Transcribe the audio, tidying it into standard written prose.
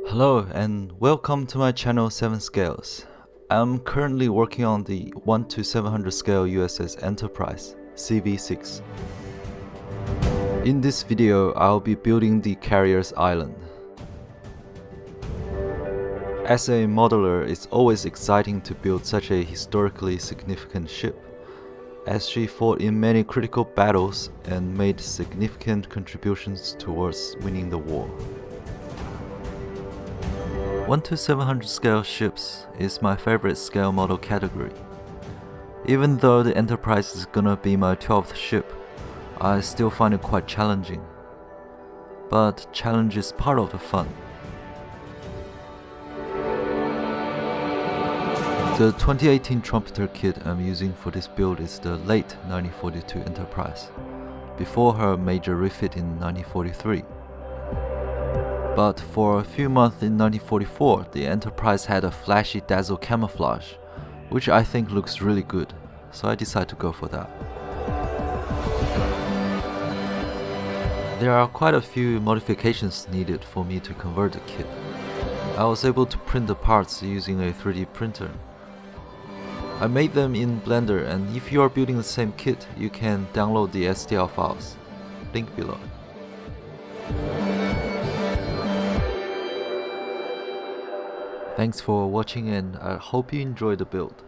Hello and welcome to my channel 7 Scales. I'm currently working on the 1 to 700 scale USS Enterprise CV6. In this video, I'll be building the carrier's island. As a modeler, it's always exciting to build such a historically significant ship, as she fought in many critical battles and made significant contributions towards winning the war. 1 to 700 scale ships is my favorite scale model category. Even though the Enterprise is gonna be my 12th ship, I still find it quite challenging. But challenge is part of the fun. The 2018 Trumpeter kit I'm using for this build is the late 1942 Enterprise, before her major refit in 1943. But for a few months in 1944, the Enterprise had a flashy dazzle camouflage, which I think looks really good, so I decided to go for that. There are quite a few modifications needed for me to convert the kit. I was able to print the parts using a 3D printer. I made them in Blender, and if you are building the same kit, you can download the STL files. Link below. Thanks for watching, and I hope you enjoy the build.